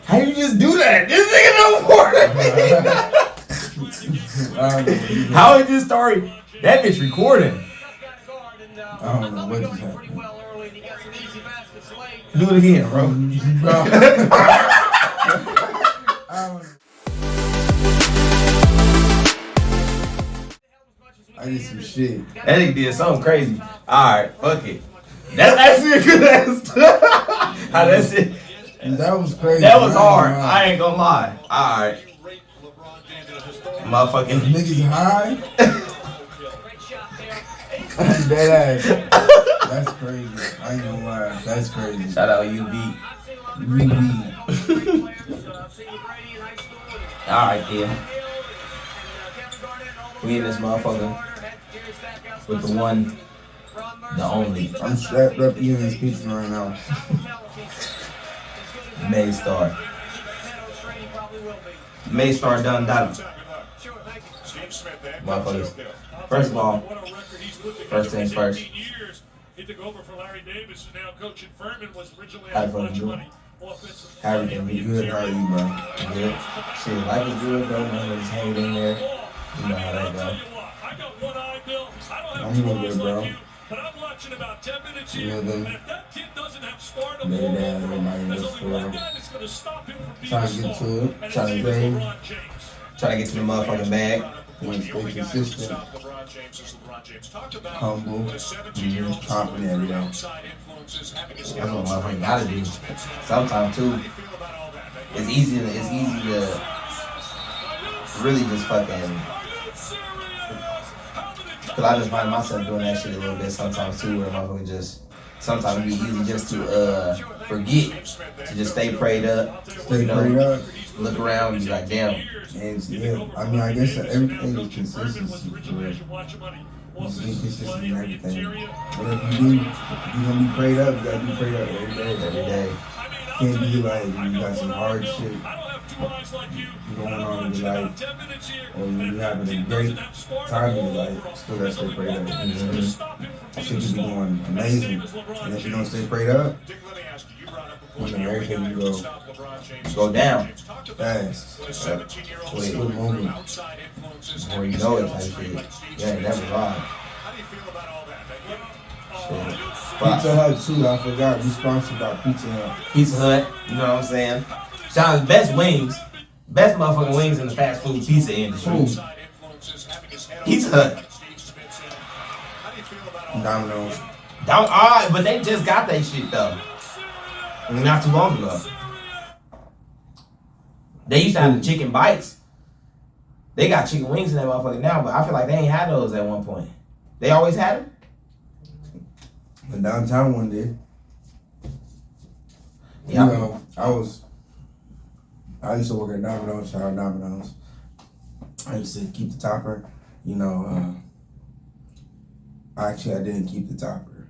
How you just do that? This nigga no more. How it just started? That bitch recording. I don't know what just happened. Do it again, bro. I did some shit. That nigga did something crazy. Alright, fuck it. That's actually a good ass. How that's it. That was crazy. That was hard. I ain't gonna lie. Alright. Motherfucking niggas high. Dead ass. That's crazy. I ain't gonna lie. That's crazy. Shout out UV. Alright, then. We in this motherfucker with the one, the only. I'm strapped up eating this pizza right now. MayStar. MayStar done that. Motherfuckers. First of all, first things first. He took over for Larry Davis, and now coaching Furman was originally How fucking good? How everything be Good, how are you, bro? Good. Shit, life is good, bro. Man, just hang in there. You know how that go. I'm doing good, bro. But I'm watching about 10 minutes You here, know and if that kid doesn't have stardom, Maybe there's that everybody only knows one guy that's going to stop him from being Trying to get to it. Trying to train. Trying to get to the motherfucking bag. Want to stay consistent. Humble. Confident every day. That's what motherfucker gotta do. Sometimes too, it's easy to really just fucking. Cause I just find myself doing that shit a little bit sometimes too, where motherfucker just sometimes it be easy just to forget to just stay prayed up. Stay prayed up. Look around and be like, damn. And yeah, I mean, I guess everything is consistency. For real. Just be consistent in everything. Whatever you do, you're gonna be prayed up. You gotta be prayed up every day. Every day. Can't be like you got some hard shit going on in your life, or you're having a great time in your life, still gotta stay prayed up. Shit could be going amazing, and if you don't stay prayed up, then everything you Go down. fast. Quick. Good moment. Before you know it, type shit. You ain't never lied. Shit. Pizza Hut too. I forgot. We sponsored by Pizza Hut. Pizza Hut, you know what I'm saying? Shout out to best wings. Best motherfucking wings in the fast food pizza industry. Pizza Hut. Dominoes. But they just got that shit though. Not too long ago. They used to have the chicken bites. They got chicken wings in that motherfucker now, but I feel like they ain't had those at one point. They always had them? The downtown one did. Yeah. You know, I used to work at Dominoes. Shout out Dominoes. I used to keep the topper. You know, actually I didn't keep the topper.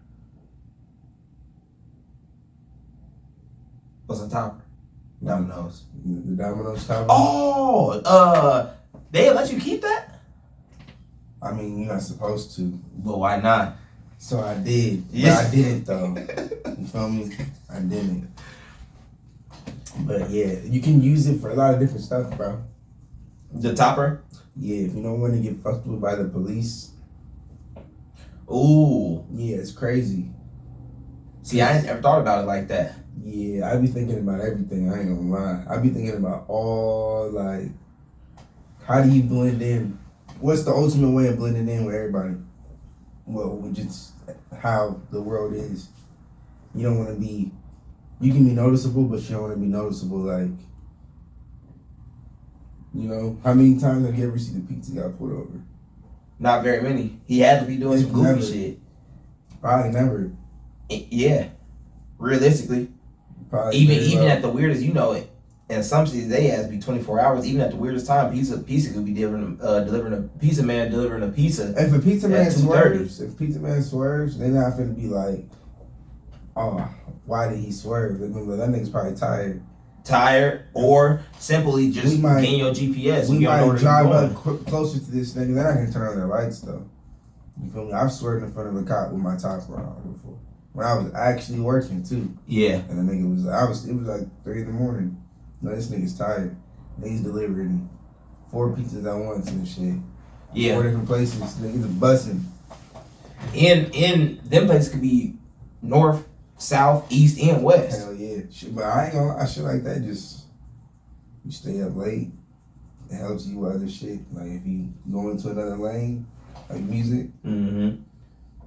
What's the topper? Dominoes. The Dominoes topper. Oh, they let you keep that? I mean, you're not supposed to. But why not? So I did. Yeah. But I didn't though. You feel me? I didn't. But yeah, you can use it for a lot of different stuff, bro. The topper? Yeah, if you don't want to get fucked with by the police. Ooh. Yeah, it's crazy. See, I ain't ever thought about it like that. Yeah, I be thinking about everything. I ain't gonna lie. I be thinking about all, like, how do you blend in? What's the ultimate way of blending in with everybody? Well, with just how the world is. You don't want to be, you can be noticeable, but you don't want to be noticeable, like, you know, how many times have you ever seen the pizza got pulled over? Not very many. He had to be doing some goofy shit. Probably never. Yeah. Realistically. Probably even at the weirdest, you know it. And some cities they has be 24 hours. Even at the weirdest time, pizza could be delivering a pizza man delivering a pizza. If a pizza man at swerves, they're not finna be like, oh, why did he swerve? They're gonna be like, that nigga's probably tired, or simply just getting your GPS. We might drive up closer to this nigga. Then I can turn on their lights though. You feel me? I've swerved in front of a cop with my top on before. when I was actually working too. Yeah. And the nigga was, it was like 3 in the morning. No, this nigga's tired. Niggas delivering 4 pizzas at once and shit. Yeah. 4 different places. Niggas busting. In them places could be north, south, east, and west. Hell yeah. Shit, but I ain't gonna lie, shit like that just, you stay up late. It helps you with other shit. Like if you go into another lane, like music, Mm-hmm.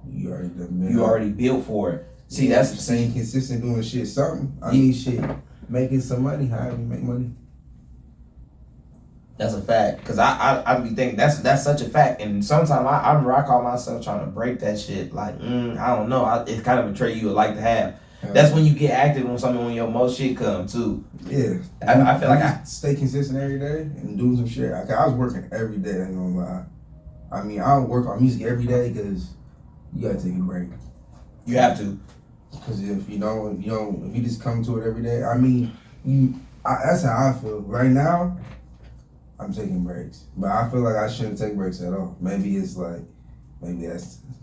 you already done been You up. already built for it. See, Yeah, that's staying consistent doing shit, something. I mean, shit, making some money. However you make money. That's a fact. Cause I be thinking that's such a fact. And sometimes I remember I call myself trying to break that shit. Like, I don't know. It's kind of a trait you would like to have. That's when you get active on something when your most shit come too. Yeah, I feel like I stay consistent every day and do some shit. I was working every day. I ain't gonna lie. I mean, I don't work on music every day because you gotta take a break. You have to. Because if you just come to it every day, I mean, that's how I feel. Right now, I'm taking breaks. But I feel like I shouldn't take breaks at all. Maybe that's a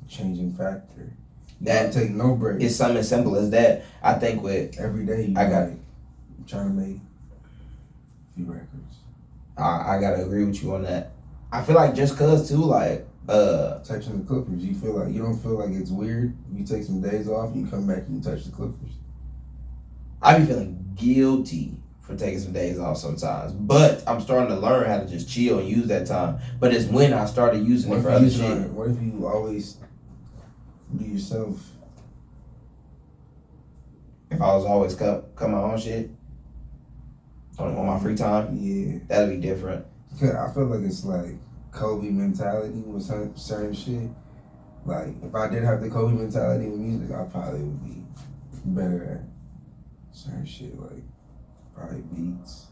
changing factor. You That don't take no breaks. It's something as simple as that. I think with every day I'm trying to make a few records. I gotta agree with you on that. I feel like just cause too, like touching the Clippers, you don't feel like it's weird? You take some days off, you come back and you touch the Clippers. I be feeling guilty for taking some days off sometimes, but I'm starting to learn how to just chill and use that time. But it's when I started using it for other shit. What if you always do yourself? If I was always cut my own shit on my free time, yeah, that'd be different. I feel like it's like Kobe mentality with certain shit. Like if I did have the Kobe mentality with music, I probably would be better at certain shit, like probably beats,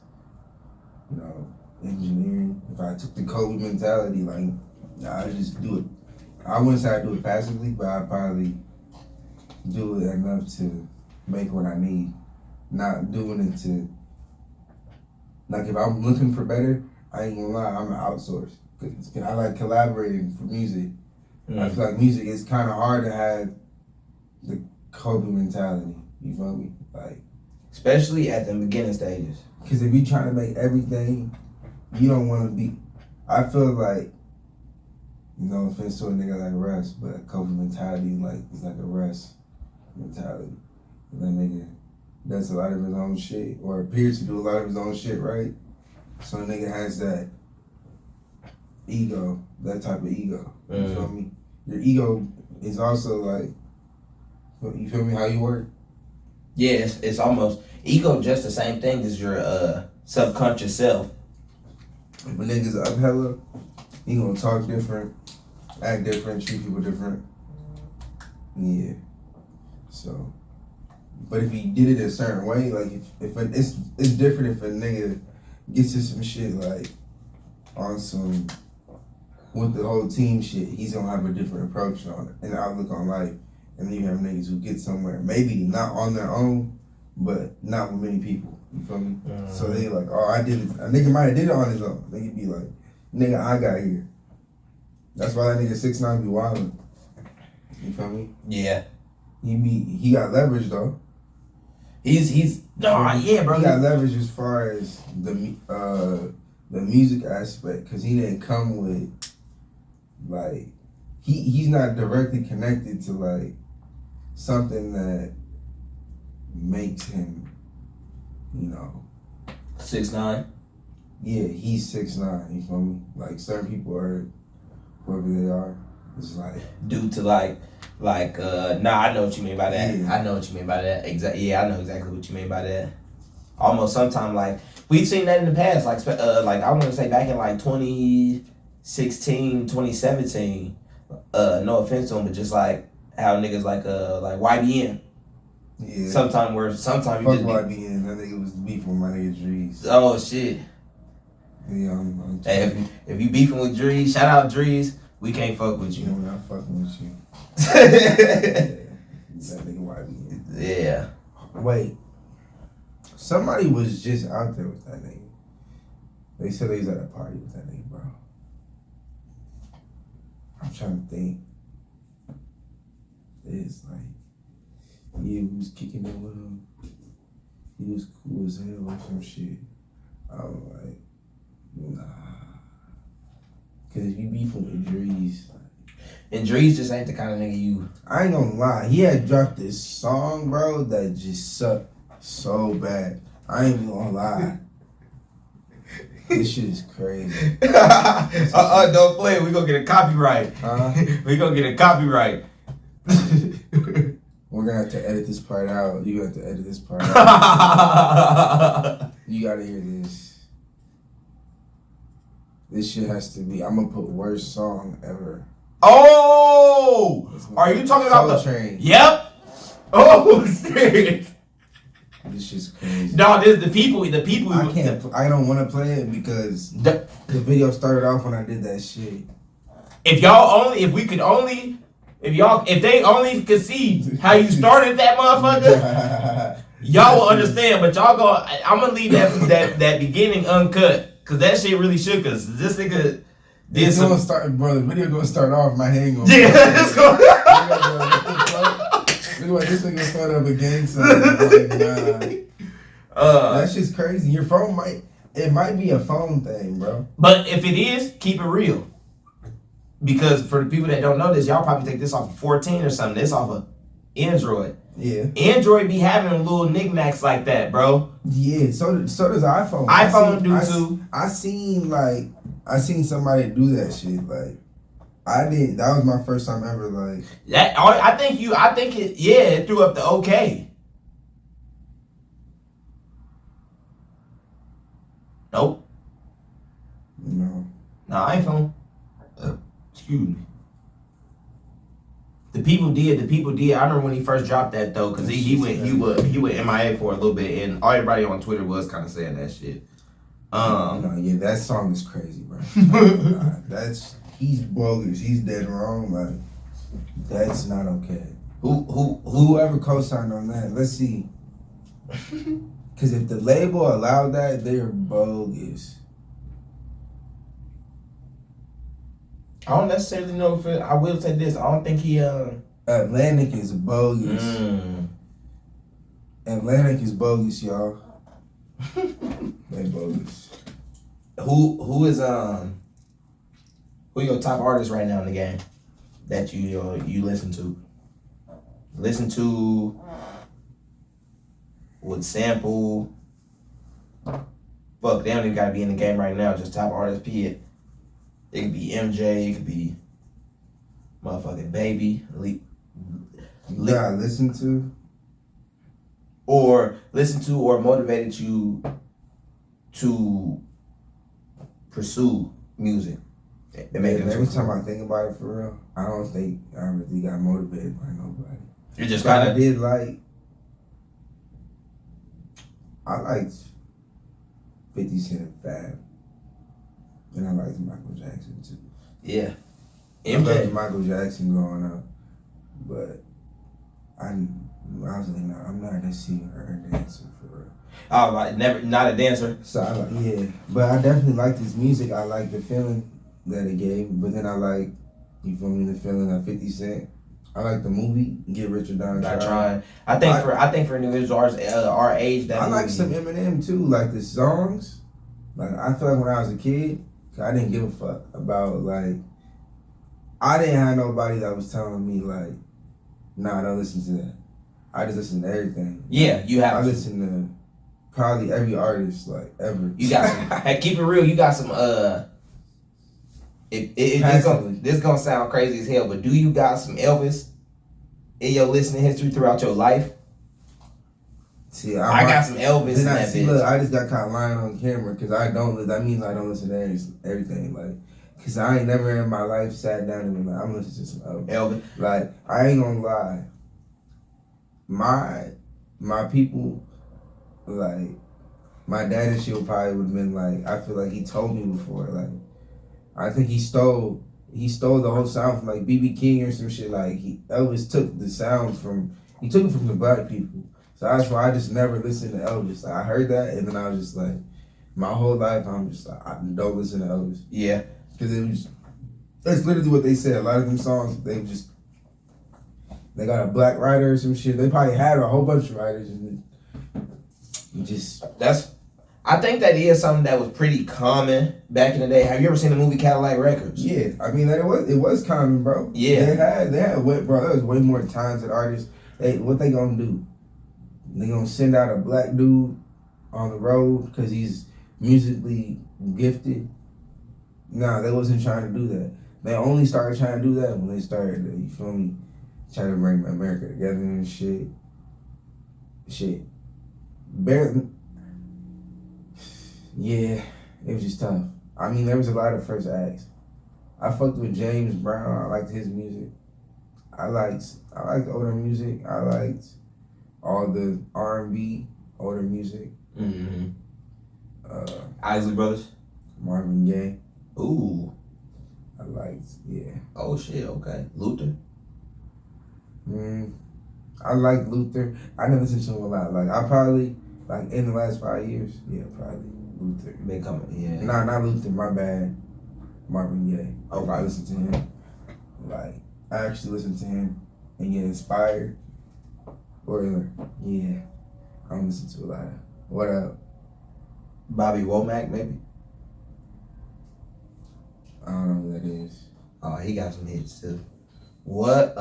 engineering. If I took the Kobe mentality, like I just do it. I wouldn't say I do it passively, but I probably do it enough to make what I need. Not doing it to, like if I'm looking for better, I ain't gonna lie, I'm an outsource. Cause I like collaborating for music. I feel like music is kind of hard to have the Kobe mentality. You feel me? Like, especially at the beginning stages. Cause if you trying to make everything, you don't want to be. I feel like, no offense to a nigga like Russ, but Kobe mentality is like a Russ mentality. That nigga does a lot of his own shit, or appears to do a lot of his own shit, right? So a nigga has that ego, that type of ego. You feel me? Your ego is also like, you feel me, how you work? Yeah, it's almost, ego just the same thing as your subconscious self. If a nigga's up hella, he gonna talk different, act different, treat people different. Yeah. So, but if he did it a certain way, like if it's different if a nigga gets to some shit like on some with the whole team shit, he's gonna have a different approach on it and outlook on life. And then you have niggas who get somewhere, maybe not on their own, but not with many people. You feel me? So they like, oh, I did it. A nigga might have did it on his own. They could be like, nigga, I got here. That's why that nigga 6'9" be wildin'. You feel me? Yeah. He got leverage though. He's yeah, bro. He got leverage as far as the music aspect, cause he didn't come with like he's not directly connected to like something that makes him, 6'9". Yeah, he's 6'9". You feel me? Like certain people are whoever they are. It's like due to I know what you mean by that. Yeah. I know what you mean by that. Yeah, I know exactly what you mean by that. Almost sometimes like we've seen that in the past, like I want to say back in like 2016, 2017. No offense to him, but just like how niggas like YBN. Yeah. Sometimes you just YBN. That nigga was beefing with my nigga Drees. Oh shit. Yeah, hey, if you beefing with Drees, shout out Drees. We can't fuck with you. Yeah, we're not fucking with you. That nigga YBN. Yeah. Wait. Somebody was just out there with that nigga. They said they was at a party with that nigga, bro. I'm trying to think. It's like Yeah, we was kicking it with him. He was cool as hell or some shit. I was like, nah. Cause if you beefing with Drees, And Drees just ain't the kind of nigga you. I ain't gonna lie. He had dropped this song, bro, that just sucked so bad. I ain't even gonna lie. This shit is crazy. Don't play it. We gonna get a copyright. We gonna get a copyright. We're gonna have to edit this part out. You have to edit this part out. You gotta hear this. This shit has to be. I'm gonna put worst song ever. Oh, are you talking about the Train? Yep. Oh shit. This shit's crazy. No, this the people. I can't. I don't want to play it because the video started off when I did that shit. If they only could see how you started that motherfucker, y'all will understand. But I'm gonna leave that beginning uncut because that shit really shook us. This nigga. It's gonna start, bro. The video gonna start off. My hand gonna. Yeah, it's gonna. Look like this nigga start up again. So that shit's crazy. Your phone might be a phone thing, bro. But if it is, keep it real. Because for the people that don't know this, y'all probably take this off of 14 or something. This off of Android. Yeah. Android be having little knickknacks like that, bro. Yeah. So does iPhone. iPhone do too. I seen somebody do that shit. Like I didn't. That was my first time ever. Like that. I think it. Yeah, it threw up the okay. Nope. No. Nah, iPhone. Excuse me. The people did. I remember when he first dropped that though, because he went MIA for a little bit, and everybody on Twitter was kind of saying that shit. No, yeah, that song is crazy, bro. He's bogus. He's dead wrong. Like that's not okay. Whoever co-signed on that? Let's see. Because if the label allowed that, they're bogus. I don't necessarily know if I will say this. I don't think he. Atlantic is bogus. Atlantic is bogus, y'all. They bogus. Who is who your top artist right now in the game that you listen to? Listen to would sample. Fuck, they don't even gotta be in the game right now. Just top artist, period. It could be MJ. It could be motherfucking Baby. You gotta listen to or motivated you to pursue music. Every time I think about it, for real, I don't think I really got motivated by nobody. You just kind of did like. I liked 50 Cent and Fab. And I liked Michael Jackson too. Yeah. I loved Michael Jackson growing up. But I was like, no, I'm not a singer or a dancer for real. Oh, not a dancer. So but I definitely liked his music. I liked the feeling that it gave. But then I like, you feel me, the feeling of 50 Cent. I like the movie Get Rich or Die Trying. I think for individuals our age, that I like some Eminem too. Like the songs. Like I feel like when I was a kid, I didn't give a fuck about like. I didn't have nobody that was telling me like, nah, don't listen to that. I just listen to everything. Yeah, you have. I listen to probably every artist like ever. You got some. Hey, keep it real. You got some. This gonna sound crazy as hell, but do you got some Elvis in your listening history throughout your life? See, I got some Elvis in that bitch. Look, I just got caught lying on camera because I don't. That means I don't listen to everything. Like, cause I ain't never in my life sat down and been like, I'm listening to some Elvis. Like, I ain't gonna lie. My people, like, my dad and shit probably would have been like, I feel like he told me before, like. I think he stole the whole sound from like B.B. King or some shit. Like Elvis took the sounds from the black people. So that's why I just never listened to Elvis. Like, I heard that and then I was just like, my whole life I'm just like, I don't listen to Elvis. Yeah, because that's literally what they said. A lot of them songs they They got a black writer or some shit. They probably had a whole bunch of writers and just I think that is something that was pretty common back in the day. Have you ever seen the movie Cadillac Records? yeah. I mean, it was common, bro. Yeah. They had bro. There was way more talented artists. What they gonna do? They gonna send out a black dude on the road because he's musically gifted? Nah, they wasn't trying to do that. They only started trying to do that when they started, you feel me, trying to bring America together and shit. Yeah, it was just tough. I mean, there was a lot of first acts. I fucked with James Brown. I liked his music. I liked older music. I liked all the R&B older music. Mm-hmm. Isley Brothers. Marvin Gaye. Ooh. I liked, yeah. Oh shit. Okay. Luther. I like Luther. I didn't listen to him a lot. Like I probably in the last 5 years, yeah, probably Luther. Been coming. Yeah. Nah, not Luther. My bad. Marvin Gaye. Okay. If I listen to him, like I actually listen to him and get inspired. Or yeah, I don't listen to a lot. What up? Bobby Womack, maybe. I don't know who that is. Oh, he got some hits too. What?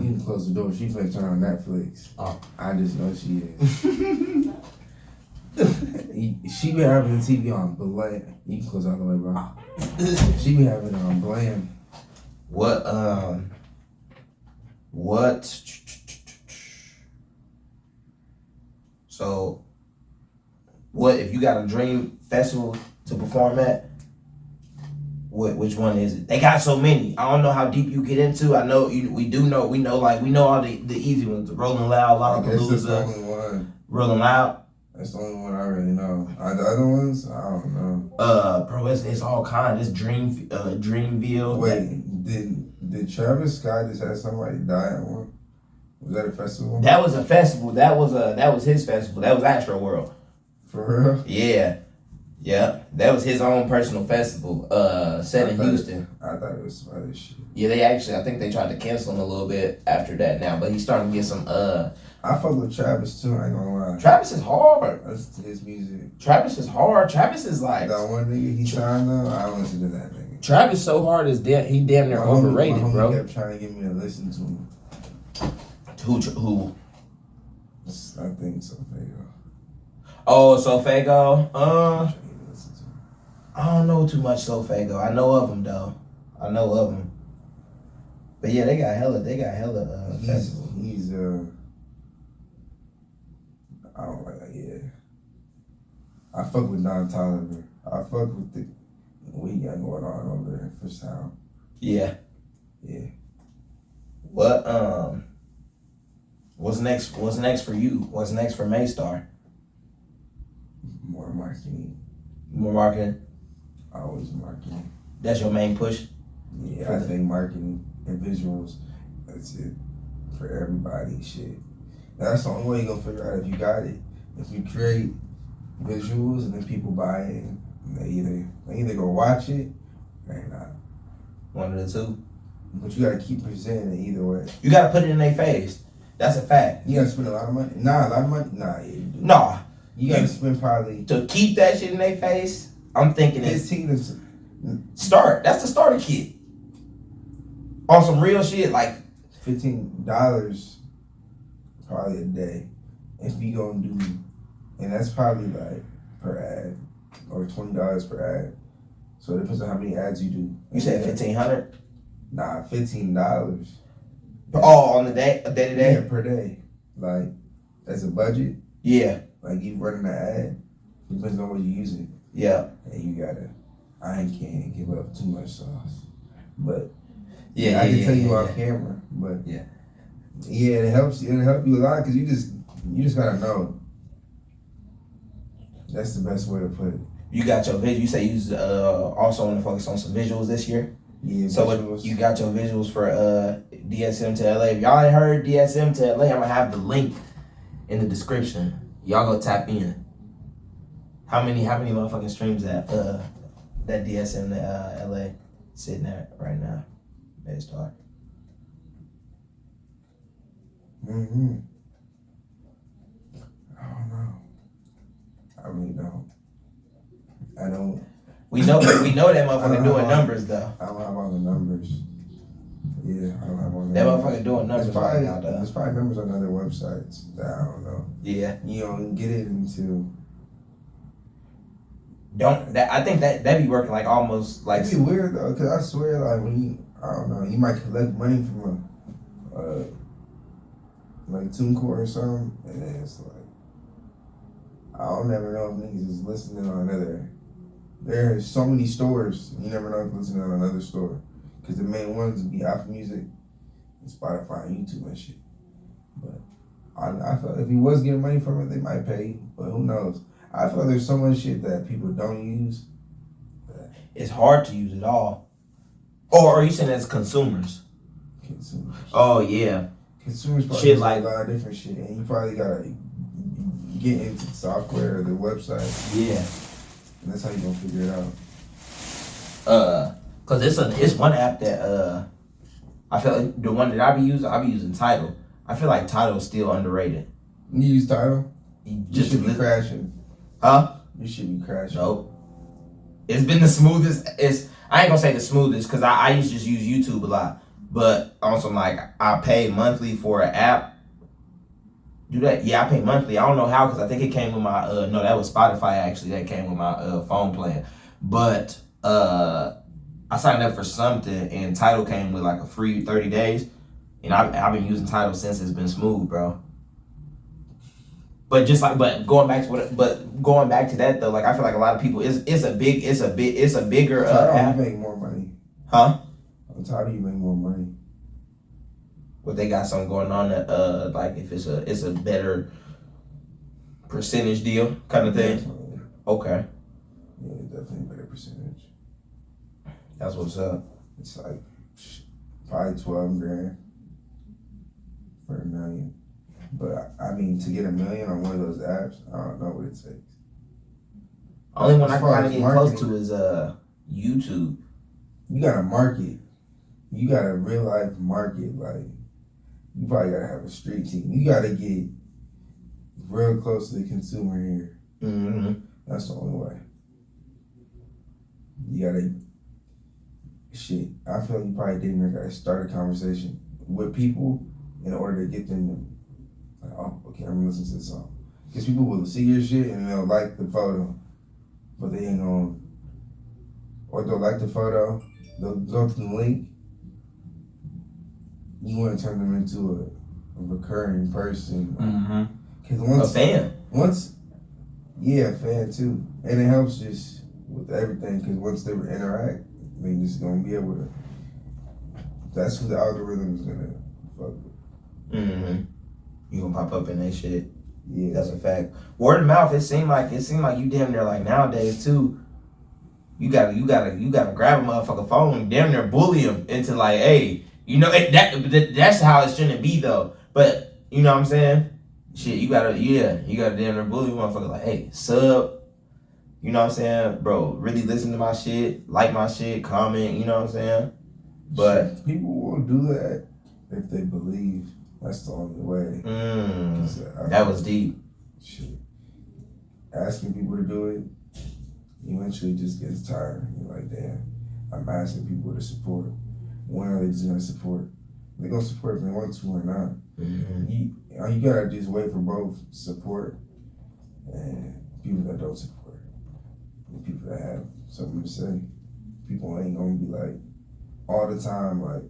You can close the door. She finna turn on Netflix. Oh. I just know she is. She be having the TV on bland. You can close all the way, bro. She be having it on bland. What? So, what if you got a dream festival to perform at? Which one is it? They got so many. I don't know how deep you get into. I know we know all the easy ones. The Rolling Loud, That's the Lollapalooza, only one. Rolling Loud. That's the only one I really know. The other ones, I don't know. Bro, it's all kinds. It's Dreamville. Wait, did Travis Scott just have somebody die at one? Was that a festival? That was a festival. That was his festival. That was Astro World. For real? Yeah. That was his own personal festival. Set in Houston. I thought it was some other shit. Yeah, I think they tried to cancel him a little bit after that now, but he's starting to get some. I fuck with Travis too. I ain't gonna lie. Travis is hard. That's his music. Travis is hard. Travis is like That one nigga he signed though. I don't listen to that nigga. Travis so hard is he damn near overrated, my homie bro. kept trying to get me to listen to him. Who? I think so. Oh, Sofago. I don't know too much Sofago. I know of him though. But yeah, they got hella festivals. He's I don't like that. Yeah, I fuck with Don Toliver. I fuck with what he got going on over there for sound. Yeah. What what's next for you? What's next for MayStar? More marketing. Always marketing. That's your main push? Yeah, I think marketing and visuals, that's it for everybody. Shit. That's the only way you're gonna figure out if you got it. If you create visuals and then people buy it, and they either go watch it or they not. One of the two. But you gotta keep presenting it either way. You gotta put it in their face. That's a fact. You gotta spend a lot of money. Nah, a lot of money. Nah, yeah, you do. Nah. You gotta spend probably to keep that shit in their face. I'm thinking 15 it's start. That's the starter kit. On some real shit, like $15 probably a day. If you gonna do, and that's probably like per ad or $20 per ad. So it depends on how many ads you do. You said 1,500? Nah, $15. Oh, on the day, a day to day? Yeah, per day. Like as a budget. Yeah. Like you running an ad, depends on what you using. Yeah. And you gotta. I can't give up too much sauce, but yeah, I can tell you off camera. But yeah, it helps. It'll help you a lot because you just gotta know. That's the best way to put it. You got your visuals. You say you also want to focus on some visuals this year. Yeah. So what, you got your visuals for DSM to LA. If y'all ain't heard DSM to LA, I'm gonna have the link in the description. Y'all go tap in. How many motherfucking streams that DSM to LA sitting at right now? MayStar. Mm-hmm. I don't know. I really don't. I don't. We know that I motherfucker don't doing have numbers though. I don't have all the numbers. Yeah, I don't have all the That numbers. motherfucker doing numbers right now though. There's probably numbers on other websites that I don't know. Yeah. You don't get it until. I think that be working like almost like. It'd be weird though, cause I swear, like when you, I don't know, you might collect money from a, like TuneCore or something, and then it's like, I don't never know if niggas is listening on another. There's so many stores, you never know if listening on another store, cause the main ones would be Apple Music, and Spotify, and YouTube and shit. But I feel if he was getting money from it, they might pay, but who knows? I feel like there's so much shit that people don't use. It's hard to use it all. Or are you saying as consumers? Consumers. Oh yeah. Consumers probably Shit use like- a lot of different shit, and you probably gotta get into the software or the website, Yeah. and that's how you gonna figure it out. Cause it's one app that I feel like the one that I be using Tidal. I feel like Tidal is still underrated. You use Tidal? You You should be listen- crashing. Huh? You should be crashing. Nope. It's been the smoothest. I ain't gonna say the smoothest because I used to just use YouTube a lot. But also like I pay monthly for an app. Do that? Yeah, I pay monthly. I don't know how because I think it came with my no, that was Spotify actually. That came with my phone plan. But I signed up for something and Tidal came with like a free 30 days. And I've been using Tidal since it's been smooth, bro. But going back to that though, like I feel like a lot of people it's a bigger Tidal, app. you make more money. Huh? On Tidal, you make more money. But they got something going on that like if it's a better percentage deal kind of thing. Definitely. Okay. Yeah, definitely a better percentage. That's what's up. It's like probably 12 grand for $1 million. But I mean, to get $1 million on one of those apps, I don't know what it takes. Only one I As far kind as of get close marketing. to is YouTube. You gotta market. You gotta real life market. Like, you probably gotta have a street team. You gotta get real close to the consumer here. Mm-hmm. That's the only way. You gotta, shit. I feel like you probably didn't gotta start a conversation with people in order to get them to, like, oh, okay, I'm gonna listen to this song. Because people will see your shit and they'll like the photo, but they ain't gonna, or they'll like the photo, they'll go to the link. You want to turn them into a recurring person. Mm-hmm. Because A fan. Yeah, a fan too. And it helps just with everything because once they interact, they just gonna be able to. That's who the algorithm is gonna fuck with. Mm-hmm. You gonna pop up in that shit. Yeah, That's a fact. Word of mouth. It seemed like you damn near like nowadays too. You gotta grab a motherfucker phone and damn near bully him into like, hey, you know that's how it shouldn't be though. But you know what I'm saying? Shit, you gotta damn near bully a motherfucker like, hey, sub. You know what I'm saying, bro? Really listen to my shit, like my shit, comment. You know what I'm saying? But shit, people will do that if they believe. That's the only way. 'Cause that was deep. Shit, asking people to do it eventually just gets tired. You're like, damn, I'm asking people to support. When are they just gonna support? They're gonna support if they want to or not. Mm-hmm. You gotta just wait for both support and people that don't support. And people that have something to say. People ain't gonna be like all the time like,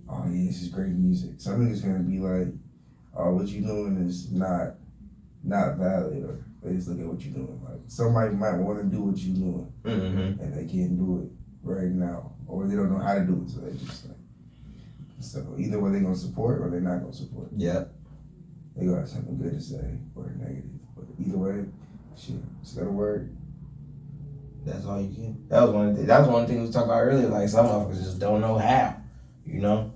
oh yeah, this is great music. Some niggas gonna be like, oh, what you doing is not valid, or they just look at what you're doing. Like somebody might want to do what you're doing, Mm-hmm. and they can't do it right now, or they don't know how to do it, so they just like. So either way, they gonna support or they're not gonna support. Yeah. They gonna have something good to say or negative, but either way, shit, it's gotta work. That's all you can. That was one of the things we was talking about earlier. Like some motherfuckers just don't know how. You know.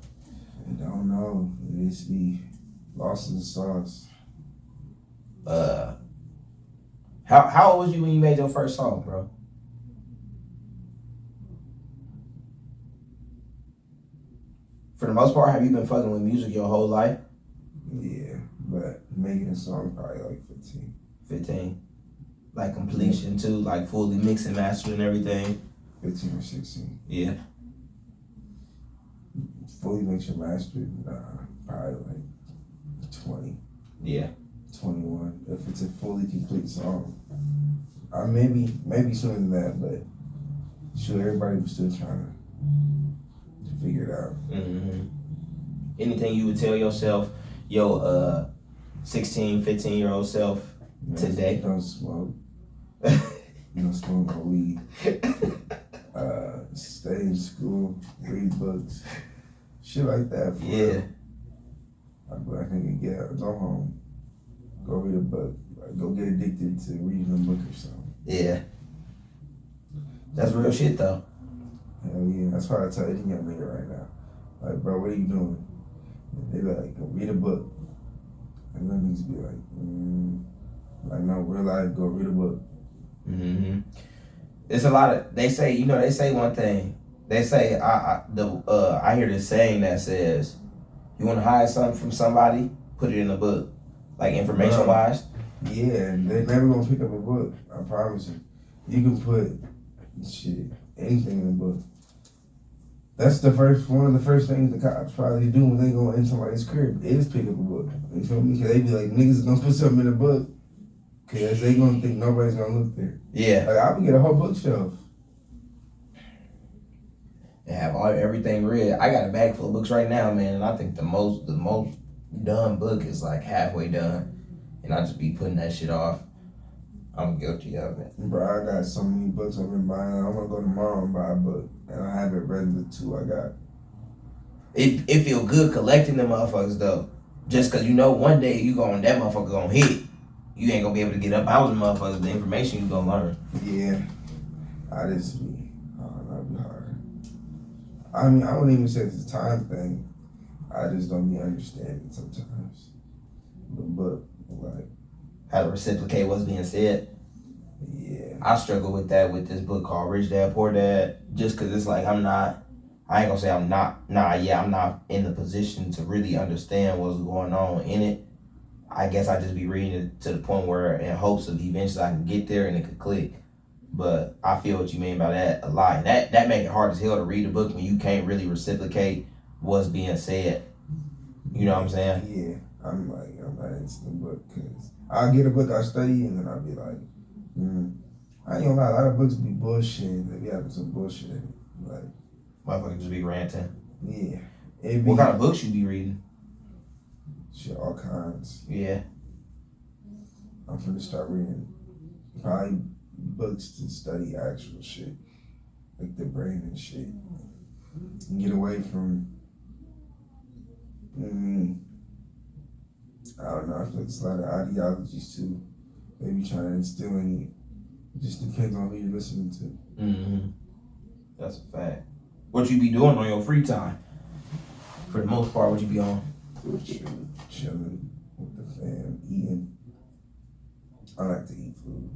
I don't know. It just be lost in the sauce. How old was you when you made your first song, bro? For the most part, have you been fucking with music your whole life? Making a song probably like 15. 15. Like completion too, like fully mixed and mastered and everything. 15 or 16. Yeah. Fully mixed and mastered, probably like 20. Yeah. 21. If it's a fully complete song. Maybe sooner than that, but sure, everybody was still trying to figure it out. Mm-hmm. Anything you would tell yourself, 16, 15-year-old self today? Don't smoke. Don't smoke no weed. Stay in school, read books, shit like that. Yeah. I'd be like, nigga, go home, go read a book, like, go get addicted to reading a book or something. Yeah. That's real shit though. Hell yeah, that's why I tell any young nigga right now. Like, bro, what are you doing? They be like, go read a book. And then niggas be like, no, real life, go read a book. Mm-hmm. It's a lot of, they say one thing. They say, I hear this saying that says, you want to hide something from somebody, put it in a book. Like information wise. Yeah, and they're never gonna pick up a book, I promise you. You can put anything in a book. That's one of the first things the cops probably do when they go in somebody's crib. They just pick up a book. You feel me? Cause they be like, niggas gonna put something in a book. Cause they gonna think nobody's gonna look there. Yeah. Like, I would get a whole bookshelf. And have everything read. I got a bag full of books right now, man, and I think the most done book is like halfway done. And I just be putting that shit off. I'm guilty of it. Bro, I got so many books I've been buying. I'm gonna go tomorrow and buy a book. And I haven't read the 2 I got. It feel good collecting them motherfuckers though. Just cause one day that motherfucker gonna hit. You ain't gonna be able to get up out of the motherfuckers, the information you gonna learn. Yeah. That'd be hard. I mean, I wouldn't even say it's a time thing. I just don't be understanding sometimes. The book, like, How to reciprocate what's being said. Yeah. I struggle with that with this book called Rich Dad Poor Dad. Just cause it's like I'm not in the position to really understand what's going on in it. I guess I just be reading it to the point where in hopes of eventually I can get there and it could click. But I feel what you mean by that a lot. And that make it hard as hell to read a book when you can't really reciprocate what's being said. You know what I'm saying? Yeah. I'm not into the book because I'll get a book I study and then I'll be like, I ain't gonna lie, a lot of books be bullshit. They be having some bullshit in it. Like, motherfuckers just be ranting. Yeah. What kind of books you be reading? Shit, all kinds. Yeah. I'm finna start reading probably books to study actual shit. Like the brain and shit. And get away from I don't know, I feel like it's a lot of ideologies too. They be trying to instill in you. It just depends on who you're listening to. Mm-hmm. That's a fact. What you be doing on your free time? For the most part, what you be on? Chilling with the fam, eating. I like to eat food.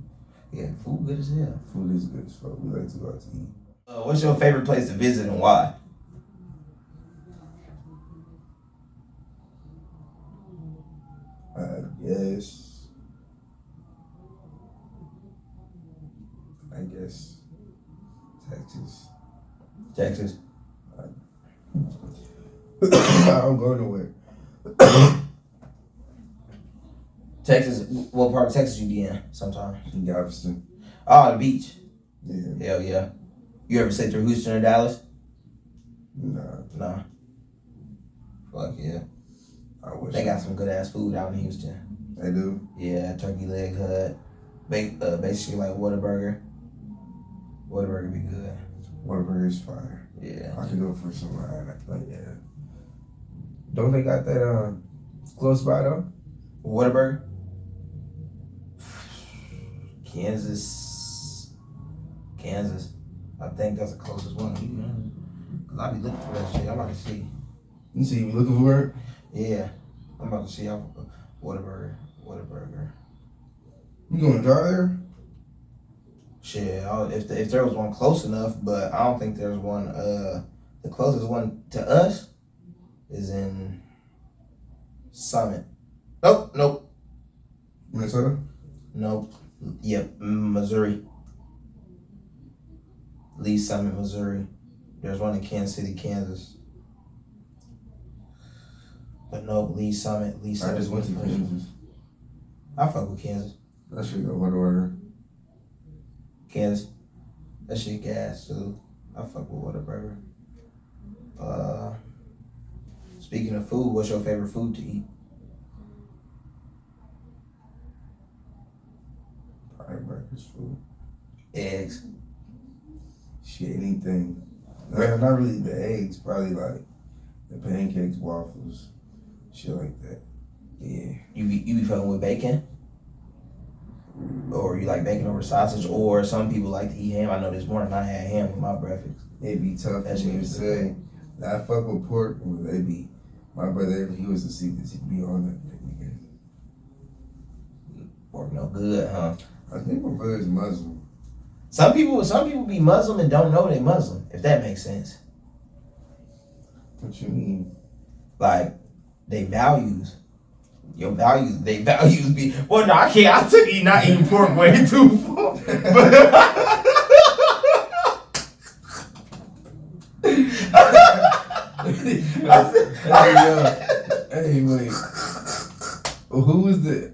Yeah, food good as hell. Food is good as fuck. We like to go out to eat. What's your favorite place to visit and why? I guess Texas. Texas. I don't go nowhere. Texas. What part of Texas you be in? Sometimes. In Galveston. Oh, the beach. Yeah. Hell yeah. You ever sit through Houston or Dallas? Nah. Fuck yeah. I wish. They got some good ass food out in Houston. They do? Yeah, turkey leg hut. Basically like Whataburger. Whataburger be good. Whataburger is fire. Yeah. I could go for some like yeah. Don't they got that close by though? Whataburger? Kansas. I think that's the closest one. Cause I be looking for that shit. I'm about to see. You see, you looking for it? Yeah. I'm about to see how Whataburger. You gonna drive there? Shit, if there was one close enough, but I don't think there's one. The closest one to us is in Summit. Nope. Minnesota? Nope. Yep, Missouri. Lee Summit, Missouri. There's one in Kansas City, Kansas. But nope, Lee Summit. I just went to Kansas. I fuck with Kansas. That shit go Whataburger. Kansas. That shit gas too. I fuck with Whataburger. Speaking of food, what's your favorite food to eat? Probably breakfast food. Eggs. Shit, anything. Not really the eggs, probably like the pancakes, waffles, shit like that. Yeah. You be fucking with bacon? Or you like bacon over sausage? Or some people like to eat ham. I know this morning I had ham with my breakfast. It'd be tough That for me shit to was say. I fuck with pork, but they be, my brother, he was to see this, he'd be on that nigga. Pork no good, huh? I think my brother's Muslim. Some people be Muslim and don't know they Muslim, if that makes sense. What you mean? Like, they values. They values be, well, no, I can't. I took you not eating pork way too far. Hey, wait. Who was the?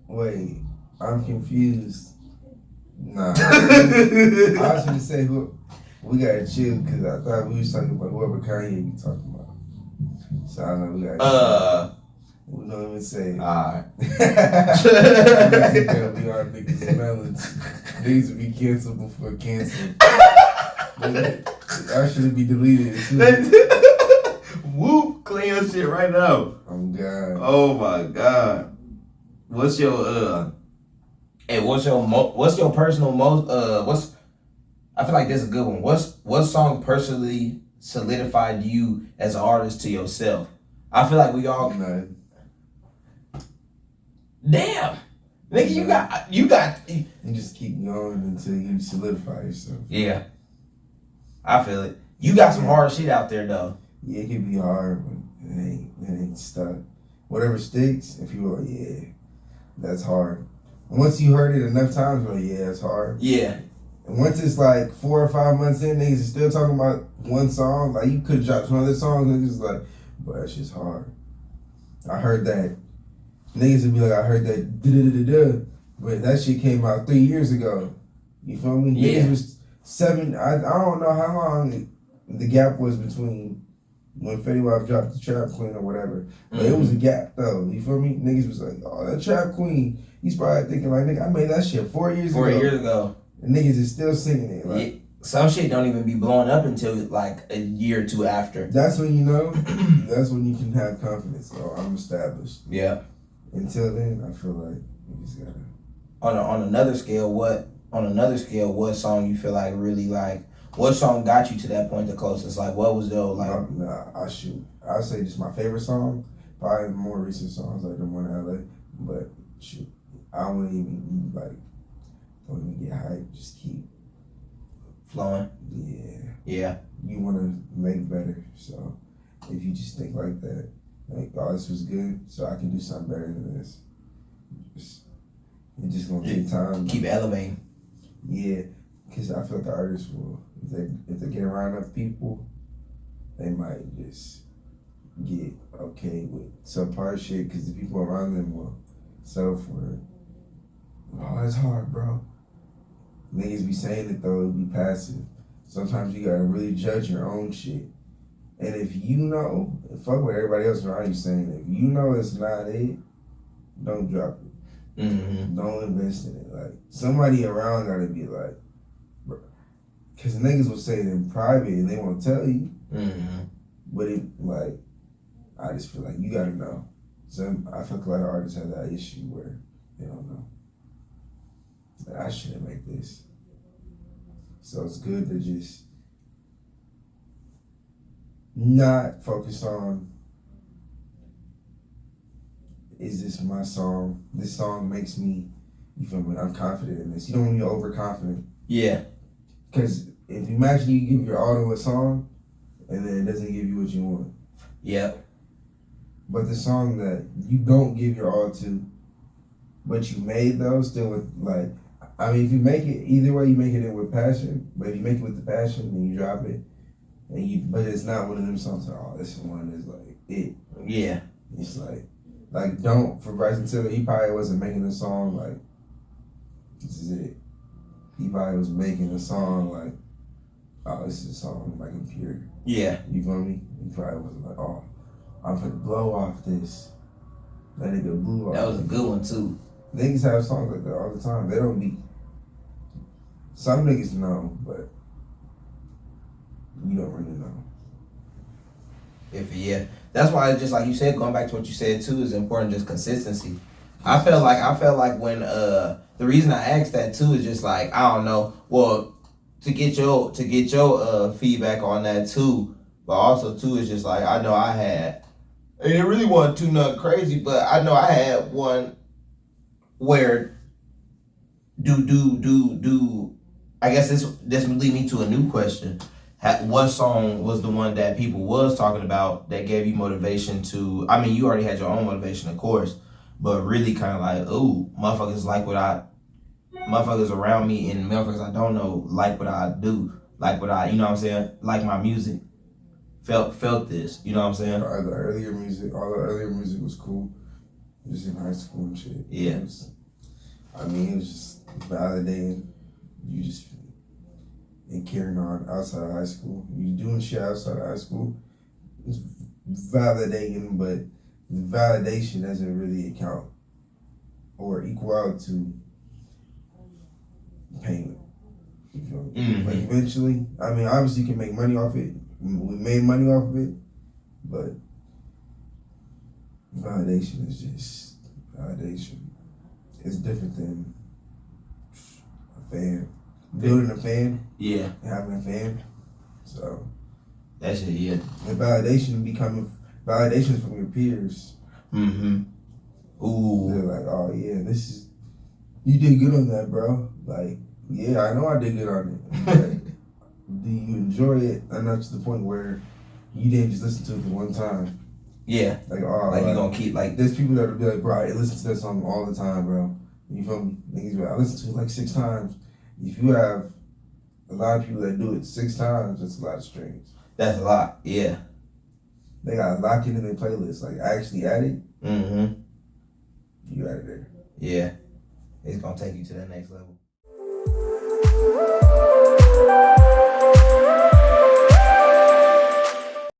Wait, I'm confused. Nah, I was gonna say who. We gotta chill because I thought we was talking about whoever Kanye be talking about. So I know we gotta. We don't even say it. Alright. We are niggas and melons. Niggas would be canceled before canceled. I should be deleted too. Whoop, clean your shit right now. Oh God. Oh my God. What's your personal most I feel like this is a good one. What song personally solidified you as an artist to yourself? I feel like we all None. Damn. Nigga, you got You just keep going until you solidify yourself. Yeah. I feel it. You got some hard shit out there though. Yeah, it can be hard, but it ain't stuck. Whatever sticks, if you will, yeah, that's hard. And once you heard it enough times, well, yeah, it's hard. Yeah. And once it's like 4 or 5 months in, niggas is still talking about one song. Like, you could drop some other songs, and it's like, but that shit's hard. I heard that. Niggas would be like, I heard that da-da-da-da-da, but that shit came out 3 years ago. You feel me? Yeah. Niggas was 7, I don't know how long the gap was between when Fetty Wap dropped the Trap Queen or whatever. But it was a gap, though. You feel me? Niggas was like, oh, that Trap Queen. He's probably thinking like, nigga, I made that shit 4 years ago. 4 years ago. And niggas is still singing it. Like, Yeah. Some shit don't even be blowing up until like a year or two after. that's when you know, that's when you can have confidence. Oh, I'm established. Yeah. Until then, I feel like you just gotta. On another scale, what song you feel like really like? What song got you to that point the closest? Like, what was the like? Nah, I'll say just my favorite song. Probably more recent songs like the one in LA. But shoot, I don't even don't even get hyped. Just keep Flowing. Yeah. Yeah. You want to make better. So if you just think like that, like, oh, this was good, so I can do something better than this. It's just gonna take time. Keep elevating. Yeah, because I feel like the artists will, if they get around enough people, they might just get okay with subpar shit because the people around them will settle for it. Oh, it's hard, bro. Niggas be saying it though, it be passive. Sometimes you gotta really judge your own shit. And if you know, fuck what everybody else around you saying, if you know it's not it, don't drop it. Mm-hmm. Don't invest in it. Like, somebody around gotta be like, bro. Cause niggas will say it in private and they won't tell you. Mm-hmm. But it, like, I just feel like you gotta know. I feel like a lot of artists have that issue where they don't know. Like, I shouldn't make this. So it's good to just not focus on, is this my song? This song makes me, you feel me? I'm confident in this. You don't want to be overconfident. Yeah. Because if you imagine you give your all to a song and then it doesn't give you what you want. Yep. But the song that you don't give your all to, but you made though, still with like, I mean, if you make it either way, you make it with passion. But if you make it with the passion, then you drop it, but it's not one of them songs. Like, oh, this one is like it. Yeah. It's like don't for Bryson Tiller. He probably wasn't making a song like this is it. He probably was making a song like, oh, this is a song like I'm pure. Yeah. You feel me? He probably wasn't like, oh, I'm finna blow off this. That nigga blew off. That was a good one too. Niggas have songs like that all the time. They don't be. Some niggas know, but you don't really know. Yeah, that's why it's just like you said. Going back to what you said too is important. Just consistency. I felt like when the reason I asked that too is just like I don't know. Well, to get your feedback on that too, but also too is just like I know I had. And it really wasn't too nothing crazy, but I know I had one where I guess this would lead me to a new question. What song was the one that people was talking about that gave you motivation to? I mean, you already had your own motivation, of course, but really kind of like, ooh, motherfuckers motherfuckers around me and motherfuckers I don't know like what I do, like what I, you know what I'm saying, like my music. Felt this, you know what I'm saying? All the earlier music was cool. Just in high school and shit. Yeah. It was just validating. You just and carrying on outside of high school. You doing shit outside of high school. It's validating, but the validation doesn't really account or equal out to payment. You feel me? Mm-hmm. Like eventually, I mean, obviously you can make money off it. We made money off of it, but validation is just validation. It's different than a fan. Building a fan, yeah, and having a fan. So that shit, yeah. And validation from your peers. Mm-hmm. Ooh. They're like, oh yeah, you did good on that, bro. Like, yeah, I know I did good on it. Like, do you enjoy it enough to the point where you didn't just listen to it the one time? Yeah. Like, oh, like you gonna keep like. There's people that will be like, bro, I listen to that song all the time, bro. You feel me? Niggas be like, I listen to it like 6 times. If you have a lot of people that do it 6 times, that's a lot of streams. That's a lot, yeah. They gotta lock it in their playlist. Like, actually add it. Mm-hmm. You add it there. Yeah. It's gonna take you to that next level.